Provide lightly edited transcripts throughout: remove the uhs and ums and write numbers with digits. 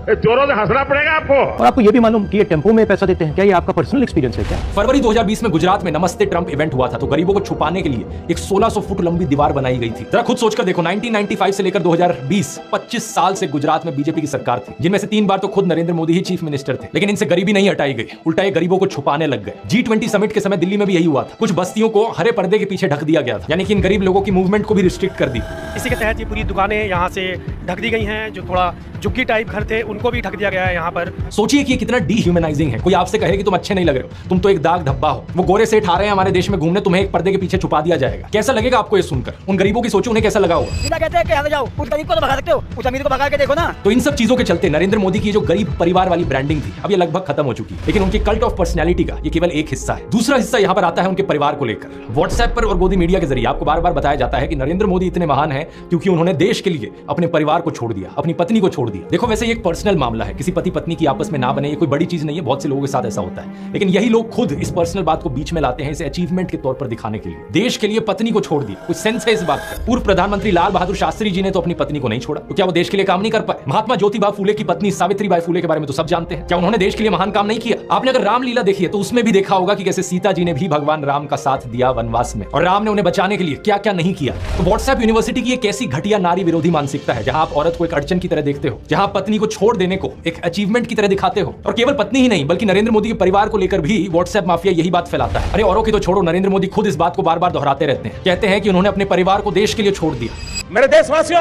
जोरों से हंसना पड़ेगा आपको। और आपको ये भी मालूम कि ये टेम्पो में पैसा देते हैं, क्या ये आपका पर्सनल एक्सपीरियंस है क्या? फरवरी 2020 में गुजरात में नमस्ते ट्रंप इवेंट हुआ था, तो गरीबों को छुपाने के लिए एक 1600 फुट लंबी दीवार बनाई गई थी। जरा खुद सोचकर देखो, 1995 से लेकर 2020 25 साल से गुजरात में बीजेपी की सरकार थी, जिनमें से 3 बार तो खुद नरेंद्र मोदी ही चीफ मिनिस्टर थे, लेकिन इनसे गरीबी नहीं हटाई गई, उल्टा ये गरीबों को छुपाने लग गए। G20 समिट के समय दिल्ली में भी यही हुआ था, कुछ बस्तियों को हरे पर्दे के पीछे ढक दिया गया था, यानी कि इन गरीब लोगों की मूवमेंट को भी रिस्ट्रिक्ट कर दी। इसी के तहत ये पूरी दुकानें यहाँ से ढक दी गई हैं, जो थोड़ा झुग्गी टाइप घर थे उनको भी ढक दिया गया है यहाँ पर। सोचिए कि ये कितना डीह्यूमनाइजिंग है। कोई आपसे कहे कि तुम अच्छे नहीं लग रहे हो, तुम तो एक दाग धब्बा हो, वो गोरे सेठ आ रहे हैं हमारे देश में घूमने, तुम्हें एक पर्दे के पीछे छुपा दिया जाएगा। कैसा लगेगा आपको ये सुनकर? उन गरीबों की सोचो, उन्हें कैसा लगा होगा। सीधा कहते हैं कि हट जाओ, उस गरीब को तो भगा सकते हो, उस अमीर को भगा के देखो ना। तो इन सब चीजों के चलते नरेंद्र मोदी की जो गरीब परिवार वाली ब्रांडिंग थी, अब ये लगभग खत्म हो चुकी है। लेकिन उनकी कल्ट ऑफ पर्सनैलिटी का ये केवल एक हिस्सा है। दूसरा हिस्सा यहाँ पर आता है उनके परिवार को लेकर। व्हाट्सएप पर और गोदी मीडिया के जरिए आपको बार बार बताया जाता है कि नरेंद्र मोदी इतने महान हैं क्योंकि उन्होंने देश के लिए अपने परिवार को छोड़ दिया, अपनी पत्नी को छोड़ दिया। देखो, वैसे ये एक पर्सनल मामला है, किसी पति पत्नी की आपस में ना बने, ये कोई बड़ी चीज नहीं है, बहुत से लोगों के साथ ऐसा होता है। लेकिन यही लोग खुद इस पर्सनल बात को बीच में लाते हैं, इसे अचीवमेंट के तौर पर दिखाने के लिए। देश के लिए पत्नी को छोड़ दिया, कुछ सेंस है इस बात का? पूर्व प्रधानमंत्री लाल बहादुर शास्त्री जी ने तो अपनी पत्नी को नहीं छोड़ा, तो क्या वो देश के लिए काम नहीं कर पाए? महात्मा ज्योतिबा फूले की पत्नी सावित्रीबाई फूले के बारे में तो सब जानते हैं, क्या उन्होंने देश के लिए महान काम नहीं किया? आपने अगर रामलीला देखी है तो उसमें भी देखा होगा कि कैसे सीता जी ने भी भगवान राम का साथ दिया वनवास में, और राम ने उन्हें बचाने के लिए क्या क्या नहीं किया। तो व्हाट्सएप यूनिवर्सिटी की एक ऐसी घटिया नारी विरोधी मानसिकता है, जहां आप औरत को एक अड़चन की तरह देखते हो, जहां पत्नी को छोड़ देने को एक अचीवमेंट की तरह दिखाते हो। और केवल पत्नी ही नहीं, बल्कि नरेंद्र मोदी के परिवार को लेकर भी व्हाट्सएप माफिया यही बात फैलाता है। अरे औरों की तो छोड़ो, नरेंद्र मोदी खुद इस बात को बार बार दोहराते रहते हैं, कहते हैं कि उन्होंने अपने परिवार को देश के लिए छोड़ दिया। मेरे देशवासियों,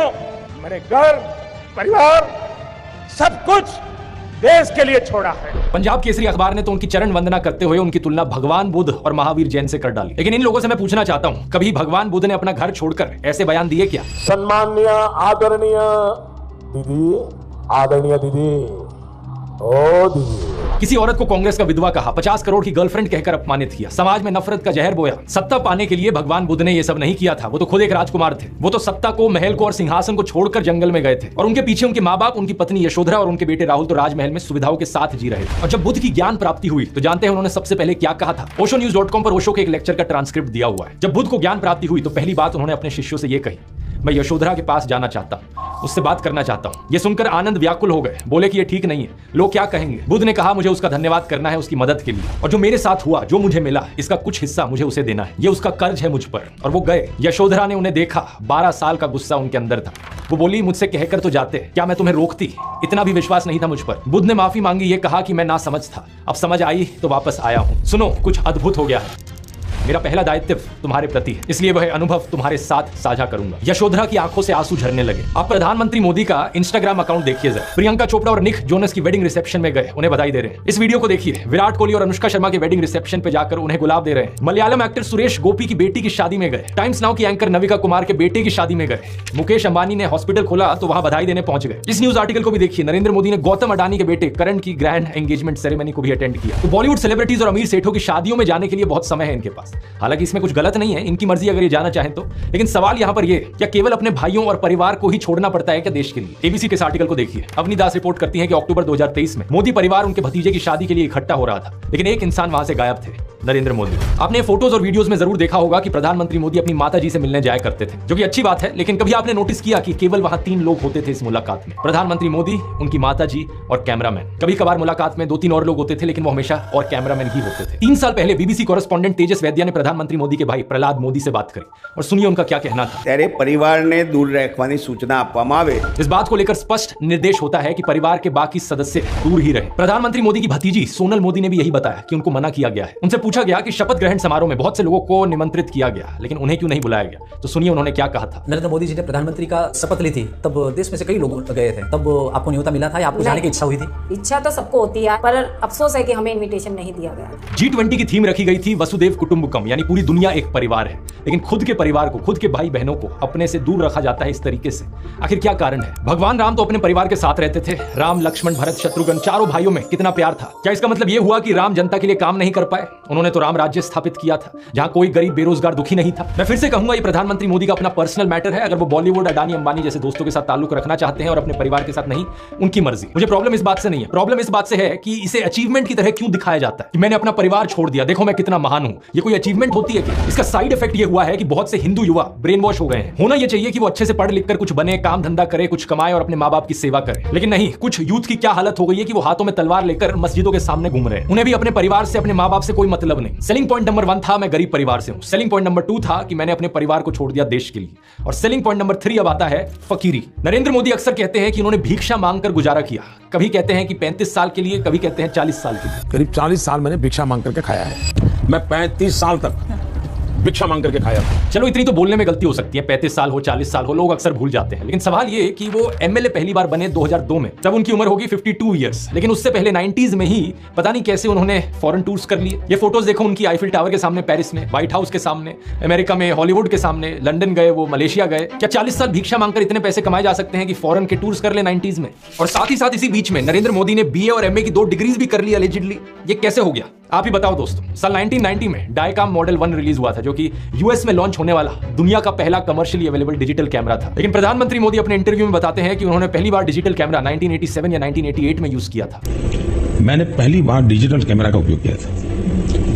मेरे घर परिवार सब कुछ देश के लिए छोड़ा है। पंजाब केसरी अखबार ने तो उनकी चरण वंदना करते हुए उनकी तुलना भगवान बुद्ध और महावीर जैन से कर डाली। लेकिन इन लोगों से मैं पूछना चाहता हूं, कभी भगवान बुद्ध ने अपना घर छोड़कर ऐसे बयान दिए क्या? सम्माननीय आदरणीय दीदी, आदरणीय दीदी, ओ दीदी। किसी औरत को कांग्रेस का विधवा कहा, 50 करोड़ की गर्लफ्रेंड कहकर अपमानित किया, समाज में नफरत का जहर बोया। सत्ता पाने के लिए भगवान बुद्ध ने ये सब नहीं किया था, वो तो खुद एक राजकुमार थे। वो तो सत्ता को, महल को और सिंहासन को छोड़कर जंगल में गए थे, और उनके पीछे उनके माँ बाप, उनकी पत्नी यशोधरा और उनके बेटे राहुल तो राजमहल में सुविधाओं के साथ जी रहे थे। और जब बुद्ध की ज्ञान प्राप्ति हुई तो जानते हैं उन्होंने सबसे पहले क्या कहा था? oshonews.com पर ओशो के एक लेक्चर का ट्रांसक्रिप्ट दिया हुआ है। जब बुद्ध को ज्ञान प्राप्ति हुई तो पहली बात उन्होंने अपने शिष्यों से ये कही, मैं यशोधरा के पास जाना चाहता हूं, उससे बात करना चाहता हूं। ये सुनकर आनंद व्याकुल हो गए, बोले कि ये ठीक नहीं है, लोग क्या कहेंगे। बुद्ध ने कहा, मुझे उसका धन्यवाद करना है उसकी मदद के लिए, और जो मेरे साथ हुआ, जो मुझे मिला, इसका कुछ हिस्सा मुझे उसे देना है, ये उसका कर्ज है मुझ पर। और वो गए। यशोधरा ने उन्हें देखा, 12 साल का गुस्सा उनके अंदर था। वो बोली, मुझसे कहकर तो जाते, क्या मैं तुम्हें रोकती? इतना भी विश्वास नहीं था मुझ पर। बुद्ध ने माफी मांगी, ये कहा कि मैं ना समझ था, अब समझ आई तो वापस आया हूं। सुनो, कुछ अद्भुत हो गया है। मेरा पहला दायित्व तुम्हारे प्रति है, इसलिए वह अनुभव तुम्हारे साथ साझा करूंगा। यशोधरा की आंखों से आंसू झरने लगे। आप प्रधानमंत्री मोदी का इंस्टाग्राम अकाउंट देखिए जरा। प्रियंका चोपड़ा और निक जोनस की वेडिंग रिसेप्शन में गए, उन्हें बधाई दे रहे हैं। इस वीडियो को देखिए, विराट कोहली और अनुष्का शर्मा के वेडिंग रिसेप्शन पे जाकर उन्हें गुलाब दे रहे हैं। मलयालम एक्टर सुरेश गोपी की बेटी की शादी में गए। टाइम्स नाउ की एंकर नविका कुमार के बेटे की शादी में गए। मुकेश अंबानी ने हॉस्पिटल खोला तो वहां बधाई देने पहुंच गए। इस न्यूज आर्टिकल को भी देखिए, नरेंद्र मोदी ने गौतम अडानी के बेटे करण की ग्रैंड एंगेजमेंट सेरेमनी को भी अटेंड किया। तो बॉलीवुड सेलिब्रिटीज और अमीर सेठों की शादियों में जाने के लिए बहुत समय है इनके पास। हालांकि इसमें कुछ गलत नहीं है, इनकी मर्जी अगर ये जाना चाहें तो। लेकिन सवाल यहां पर ये, क्या केवल अपने भाइयों और परिवार को ही छोड़ना पड़ता है क्या देश के लिए? एबीसी के इस आर्टिकल को देखिए। अवनी दास रिपोर्ट करती है कि अक्टूबर 2023 में मोदी परिवार उनके भतीजे की शादी के लिए इकट्ठा हो रहा था, लेकिन एक इंसान वहां से गायब थे, नरेंद्र मोदी। आपने फोटोज और वीडियोस में जरूर देखा होगा कि प्रधानमंत्री मोदी अपनी माताजी से मिलने जाया करते थे, जो कि अच्छी बात है। लेकिन कभी आपने नोटिस किया कि केवल वहां 3 लोग होते थे इस मुलाकात में? प्रधानमंत्री मोदी, उनकी माताजी और कैमरामैन। कभी कभार मुलाकात में 2-3 और लोग होते थे, लेकिन वो हमेशा और कैमरामैन ही होते थे। 3 साल पहले बीबीसी कॉरेस्पॉन्डेंट तेजस वैद्या ने प्रधानमंत्री मोदी के भाई प्रहलाद मोदी से बात करी, और सुनिए उनका क्या कहना था। तेरे परिवार ने दूर रखवानी सूचना आपवामां आवे। इस बात को लेकर स्पष्ट निर्देश होता है कि परिवार के बाकी सदस्य दूर ही रहे। प्रधानमंत्री मोदी की भतीजी सोनल मोदी ने भी यही बताया कि उनको मना किया गया है। उनसे पूछा गया कि शपथ ग्रहण समारोह में बहुत से लोगों को निमंत्रित किया गया, लेकिन उन्हें क्यों नहीं बुलाया गया? तो सुनिए उन्होंने क्या कहा था। नरेंद्र मोदी जी ने प्रधानमंत्री का शपथ ली थी, तब देश में से कई लोग गए थे, तब आपको न्योता मिला था या आपको जाने की इच्छा हुई थी? इच्छा तो सबको होती है, पर अफसोस है कि हमें इन्विटेशन नहीं दिया गया। G20 की थीम रखी गई थी वसुदेव कुटुंबकम, यानी पूरी दुनिया एक परिवार है। लेकिन खुद के परिवार को, खुद के भाई बहनों को अपने से दूर रखा जाता है इस तरीके से। आखिर क्या कारण है? भगवान राम तो अपने परिवार के साथ रहते थे। राम, लक्ष्मण, भरत, शत्रुघ्न, चारों भाइयों में कितना प्यार था। क्या इसका मतलब यह हुआ कि राम जनता के लिए काम नहीं कर पाए? उन्होंने उन्होंने तो राम राज्य स्थापित किया था, जहां कोई गरीब बेरोजगार दुखी नहीं था। मैं फिर से कहूंगा, ये प्रधानमंत्री मोदी का अपना पर्सनल मैटर है। अगर वो बॉलीवुड, अडानी, अंबानी जैसे दोस्तों के साथ ताल्लुक रखना चाहते हैं और अपने परिवार के साथ नहीं, उनकी मर्जी। मुझे प्रॉब्लम इस बात से नहीं है, प्रॉब्लम इस बात से है कि इसे अचीवमेंट की तरह क्यों दिखाया जाता है कि मैंने अपना परिवार छोड़ दिया, देखो मैं कितना महान हूं। ये कोई अचीवमेंट होती है क्या? इसका साइड इफेक्ट ये हुआ है कि बहुत से हिंदू युवा ब्रेन वॉश हो गए हैं। होना ये चाहिए कि वो अच्छे से पढ़ लिख कर कुछ बने, काम धंधा करे, कुछ कमाए और अपने माँ बाप की सेवा करे, लेकिन नहीं, कुछ यूथ की क्या हालत हो गई है कि वो हाथों में तलवार लेकर मस्जिदों के सामने घूम रहे हैं। उन्हें भी अपने परिवार से, अपने माँ बाप से कोई मतलब नहीं। सेलिंग पॉइंट नंबर 1 था, मैं गरीब परिवार से हूं। सेलिंग पॉइंट नंबर 2 था कि मैंने अपने परिवार को छोड़ दिया देश के लिए। और सेलिंग पॉइंट नंबर 3 अब आता है फकीरी। नरेंद्र मोदी अक्सर कहते हैं कि उन्होंने भिक्षा मांगकर गुजारा किया। कभी कहते हैं कि 35 साल के लिए, कभी कहते हैं 40 साल के लिए। करीब 40 साल मैंने भिक्षा मांग करके खाया है। मैं 35 साल तक भिक्षा मांग करके खाया था। चलो, इतनी तो बोलने में गलती हो सकती है, 35 साल हो, 40 साल हो, लोग अक्सर भूल जाते हैं। लेकिन सवाल ये कि वो एमएलए पहली बार बने 2002 में, तब उनकी उम्र होगी 52 ईयर्स। लेकिन उससे पहले 90s में ही पता नहीं कैसे उन्होंने फॉरेन टूर्स कर लिए। ये फोटोज देखो उनकी, आईफिल टावर के सामने पेरिस में, व्हाइट हाउस के सामने अमेरिका में, हॉलीवुड के सामने, लंदन गए, वो मलेशिया गए। क्या 40 साल भिक्षा मांगकर इतने पैसे कमाए जा सकते हैं कि फॉरेन के टूर्स कर ले 90s में? और साथ ही साथ इसी बीच में नरेंद्र मोदी ने बीए और एमए की 2 डिग्रीज भी कर ली अलेजिडली। ये कैसे हो गया, आप ही बताओ दोस्तों। साल 1990 में डायकाम मॉडल 1 रिलीज हुआ था, जो कि यूएस में लॉन्च होने वाला दुनिया का पहला कमर्शियली अवेलेबल डिजिटल कैमरा था। लेकिन प्रधानमंत्री मोदी अपने इंटरव्यू में बताते हैं कि उन्होंने पहली बार डिजिटल कैमरा 1987 या 1988 में यूज किया था। मैंने पहली बार डिजिटल कैमरा का उपयोग किया था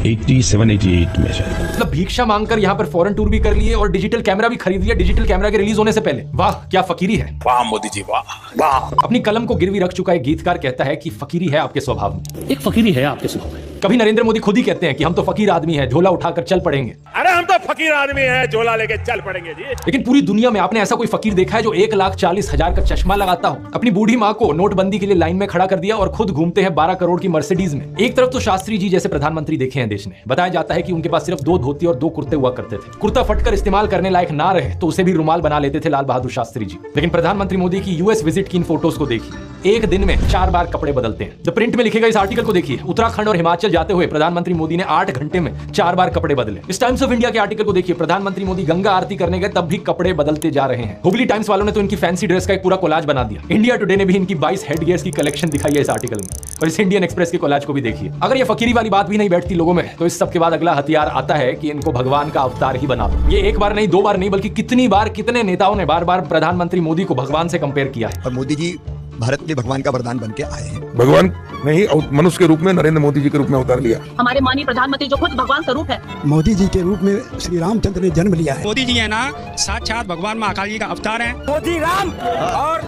87-88 में शायद। मतलब भिक्षा मांगकर यहाँ पर फॉरेन टूर भी कर लिए और डिजिटल कैमरा भी खरीद लिया डिजिटल कैमरा के रिलीज होने से पहले। वाह, क्या फकीरी है। वाह मोदी जी, वाह वाह। अपनी कलम को गिरवी रख चुका एक गीतकार कहता है कि फकीरी है आपके स्वभाव में। एक फकीरी है आपके स्वभाव में। कभी नरेंद्र मोदी खुद ही कहते हैं कि हम तो फकीर आदमी हैं, झोला उठाकर चल पड़ेंगे। अरे हम तो फकीर आदमी हैं, झोला लेके चल पड़ेंगे जी। लेकिन पूरी दुनिया में आपने ऐसा कोई फकीर देखा है जो 1,40,000 का चश्मा लगाता हो, अपनी बूढ़ी माँ को नोटबंदी के लिए लाइन में खड़ा कर दिया और खुद घूमते हैं 12 करोड़ की मर्सिडीज में? एक तरफ तो शास्त्री जी जैसे प्रधानमंत्री देखे हैं देश ने, बताया जाता है कि उनके पास सिर्फ 2 धोती और 2 कुर्ते हुआ करते थे। कुर्ता फटकर इस्तेमाल करने लायक ना रहे तो उसे भी रुमाल बना लेते थे लाल बहादुर शास्त्री जी। लेकिन प्रधानमंत्री मोदी की यूएस विजिट की इन फोटोज को देखिए, एक दिन में 4 बार कपड़े बदलते हैं। द प्रिंट में लिखेगा इस आर्टिकल को देखिए, उत्तराखंड और हिमाचल जाते हुए प्रधानमंत्री मोदी ने 8 घंटे में 4 बार कपड़े बदले। इस टाइम्स ऑफ इंडिया के आर्टिकल को देखिए, प्रधानमंत्री मोदी गंगा आरती करने गए तब भी कपड़े बदलते जा रहे हैं। हुबली टाइम्स वालों ने तो इनकी फैंसी ड्रेस का एक पूरा कोलाज बना दिया। इंडिया टुडे ने भी इनकी 22 हेडगियर्स की कलेक्शन दिखाई है इस आर्टिकल में। और इस इंडियन एक्सप्रेस के कोलाज को भी देखिए। अगर ये फकीरी वाली बात भी नहीं बैठती लोगों में, तो इस सब के बाद अगला हथियार आता है कि इनको भगवान का अवतार ही बना दो। ये एक बार नहीं, 2 बार नहीं, बल्कि कितनी बार, कितने नेताओं ने बार बार प्रधानमंत्री मोदी को भगवान से कंपेयर किया है। और मोदी जी भारत के भगवान का वरदान बन के आए हैं। भगवान नहीं, मनुष्य के रूप में नरेंद्र मोदी जी के रूप में अवतार लिया। हमारे माननीय प्रधानमंत्री जो खुद भगवान का रूप है, मोदी जी के रूप में श्री रामचंद्र ने जन्म लिया है। मोदी जी है ना, साक्षात भगवान महाकाल जी का अवतार है। मोदी राम और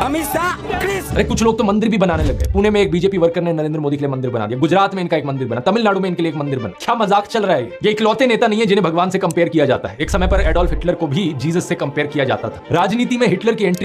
अमित शाह कृष्ण। अरे कुछ लोग तो मंदिर भी बनाने लग गए। पुणे में एक बीजेपी वर्कर ने नरेंद्र मोदी के लिए मंदिर बना दिया, गुजरात में इनका एक मंदिर बना, तमिलनाडु में इनके लिए एक मंदिर बना। क्या मजाक चल रहा है। ये इकलौते नेता नहीं है जिन्हें भगवान से कंपेयर किया जाता है। एक समय पर एडोल्फ हिटलर को भी जीसस से कंपेयर किया जाता था। राजनीति में हिटलर की एंट्री